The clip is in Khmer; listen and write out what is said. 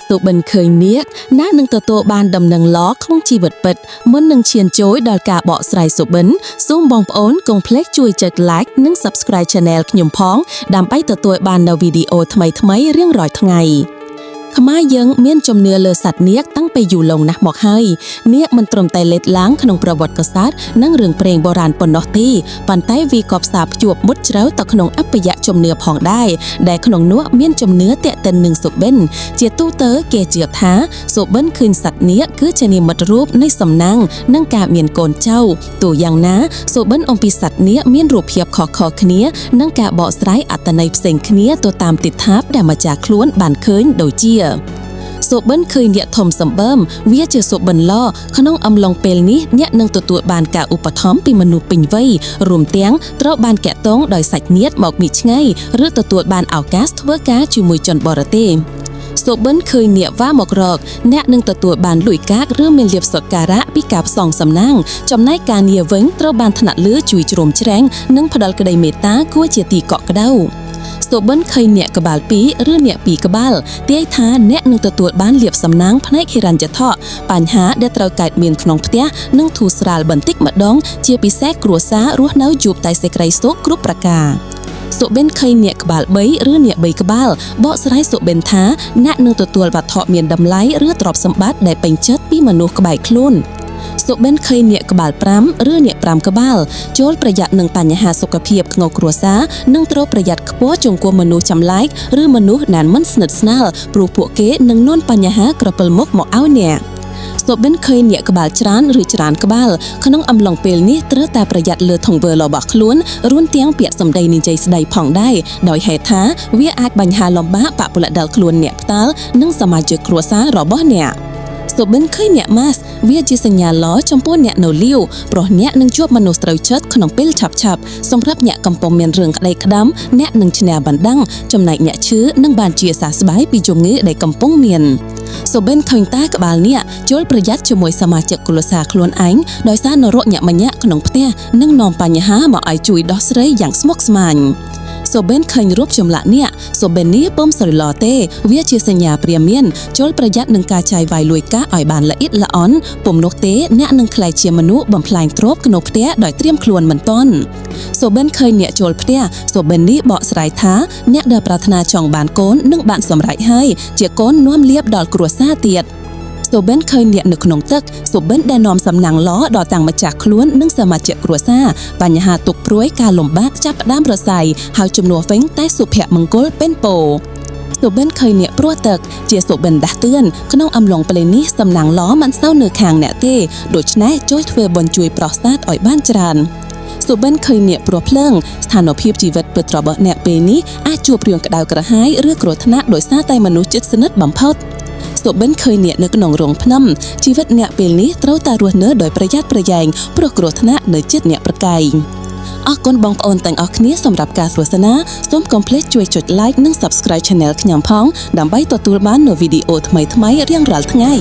សូបិនឃើញនាគអ្នកនឹងទទួលបានដំណឹងល្អក្នុងជីវិតពិតមុននឹងឈានចូលដល់ការបកស្រាយសូបិនសូមបងប្អូនកុំភ្លេចជួយចុច like និង subscribe channel ខ្ញុំផងដើម្បីទទួលបាននូវវីដេអូថ្មីៗរៀងរាល់ថ្ងៃខ្មែរយើងមានជំនឿលើសត្វនាគតាំងពីយូរលង់ណាស់មកហើយនាគមិនត្រឹមតែលេចឡើងក្នុងប្រវត្តិសាស្ត្រនិងរឿងព្រេងបុរាណប៉ុណ្ណោះទេប៉ុន្តែវាក៏ផ្សារភ្ជាប់មុតជ្រៅទៅក្នុងអភិយជំនឿផងដែរដែលក្នុងនោះមានជំនឿទាក់ទិននឹងសូបិនជាទូទៅគេជឿថាសូបិនឃើញសត្វនាគគឺជានិមិត្តរូបនៃសំណាងនិងការមានកូនចៅទោះយ៉ាងណាសូបិនអំពីសត្វនាគមានរូបភាពខុសៗគ្នានិងការបកស្រាយអត្ថន័យផ្សេងគ្នាទៅតាមទិដ្ឋាបដែលម្ចាស់ខ្លួនបានឃើញដូចជាសូបិនឃើញនាគធំសម្បើមវាជាសូបិនល្អក្នុងអំឡុងពេលនេះអ្នកនឹងទទួលបានការឧបត្ថម្ភពីមនុស្សពេញវ័យរួមទាំងត្រូវបានកាក់ទងដោយសាច់ញាតិមកពីឆ្ងាយឬទទួលបានឱកាសធ្វើការជាមួយជនបរទេសសូបិនឃើញនាគវាមករកអ្នកនឹងទទួលបានលុយកាក់ឬមានលាភសក្ការៈពីការផ្សងសំណាងចំណែកការងារវិញត្រូវបានថ្នាក់លើជួយជ្រោមជ្រែងនិងផ្ដល់ក្តីមេត្តាគួរជាទីកក់ក្ដៅសូបិនឃើញនាគក្បាល2ឬនាគ2ក្បាលទាយថាអ្នកនឹងទទួលបានលាភសំណាងផ្នែកហិរញ្ញវត្ថុបញ្ហាដែលត្រូវកើតមានក្នុងផ្ទះនឹងធូរស្រាលបន្តិចម្ដងជាពិសេសគ្រួសាររស់នៅជួបតែសេចក្តីសុខគ្រប់ប្រការសូបិនឃើញនាគក្បាល3ឬនាគ3ក្បាលបកស្រាយសូបិនថាអ្នកនឹងទទួលវត្ថុមានតម្លៃឬទ្រព្យសម្បត្តិដែលពេញចិត្តពីមនុស្សក្បែរខ្លួនសូបិនឃើញនាគក្បាល5ឬនាគ5ក្បាលចូលប្រយ័ត្ននឹងបញ្ហាសុខភាពក្នុងគ្រួសារនិងត្រូវប្រយ័ត្នខ្ពស់ចំពោះមនុស្សចម្លែកឬមនុស្សដែលមិនស្និទ្ធស្នាលព្រោះពួកគេនឹងនាំបញ្ហាក្រពិលមុខមកឲ្យអ្នកសូបិនឃើញនាគក្បាលច្រើនឬច្រើនក្បាលក្នុងអំឡុងពេលនេះត្រូវតែប្រយ័ត្នលើទង្វើរបស់ខ្លួនរួមទាំងពាក្យសម្ដីនិយាយស្ដីផងដែរដោយហេតុថាវាអាចបញ្ហាលំបាកប៉ះពាល់ដល់ខ្លួនអ្នកផ្ទាល់និងសមាជិកគ្រួសាររបស់អ្នកសូបិនឃើញនាគម៉ាស់វាជាសញ្ញាល្អចំពោះអ្នកនៅលាវព្រោះអ្នកនឹងជួបមនុស្សត្រូវចិត្តក្នុងពេលឆាប់ៗសម្រាប់អ្នកកំពុងមានរឿងក្តីក្តាំអ្នកនឹងឈ្នះបណ្ដឹងចំណែកអ្នកឈឺនឹងបានជាសះស្បើយពីជំងឺដែលកំពុងមានសូបិនឃើញតាក្បាលនេះចូលប្រយ័ត្នជាមួយសមាជិកគ្រួសារខ្លួនឯងដោយសារនរកញាក់ម្ញាក់ក្នុងផ្ទះនឹងនាំបញ្ហាមកឲ្យជួយដោះស្រាយយ៉ាងស្មុគស្មាញសូបិនឃើញរូបចម្លាក់នេះសូបិននេះពុំស្រីល្អទេវាជាសញ្ញាព្រាមានចូលប្រយ័ត្ននឹងការចាយវាយលួយកាសឲ្យបានល្អិតល្អន់ពុំនោះទេអ្នកនឹងក្លាយជាមនុស្សបំផ្លាញទ្រព្យក្នុងផ្ទះដោយត្រៀមខ្លួនមិនទាន់សូបិនឃើញអ្នកចូលផ្ទះសូបិននេះបកស្រាយថាអ្នកដែលប្រាថ្នាចង់បានកូននឹងបានសម្រេចហើយជាកូននាំលាភដល់គ្រួសារទៀតសូបិនឃើញអ្នកនៅក្នុងទឹកសូបិនដែលនាំសំណាងល្អដល់ទាំងម្ចាស់ខ្លួននិងសមាជិកគ្រួសារបញ្ហាទុក្ខព្រួយការលំបាកចាប់ផ្ដើមរសាយហើយជំនួសវិញតែសុភមង្គលពេញពោសូបិនឃើញអ្នកព្រោះទឹកជាសូបិនដាស់តឿនក្នុងអំឡុងពេលនេះសំណាងល្អមិនសូវនៅខាងអ្នកទេដូច្នេះជួយធ្វើបុណ្យជួយប្រោសសាទឲ្យបានច្រើនសូបិនឃើញអ្នកព្រោះភ្លើងស្ថានភាពជីវិតពិតរបស់អ្នកពេលនេះអាចជួបរឿងក្តៅក្រហាយឬគ្រោះថ្នាក់ដោយសារតែមនុស្សជិតស្និទ្ធបំផុតសូបិនឃើញអ្នកនៅក្នុងរោងភ្នំជីវិតអ្នកពេលនេះត្រូវតែរស់នៅដោយប្រយ័ត្នប្រយែងព្រោះគ្រោះថ្នាក់នៅជិតអ្នកប្រកែកអរគុណបងប្អូនទាំងអស់គ្នាសម្រាប់ការទស្សនាសូមកុំភ្លេចជួយចុច like និង subscribe channel ខ្ញុំផងដើម្បីទទួលបាននូវវីដេអូថ្មីៗរៀងរាល់ថ្ងៃ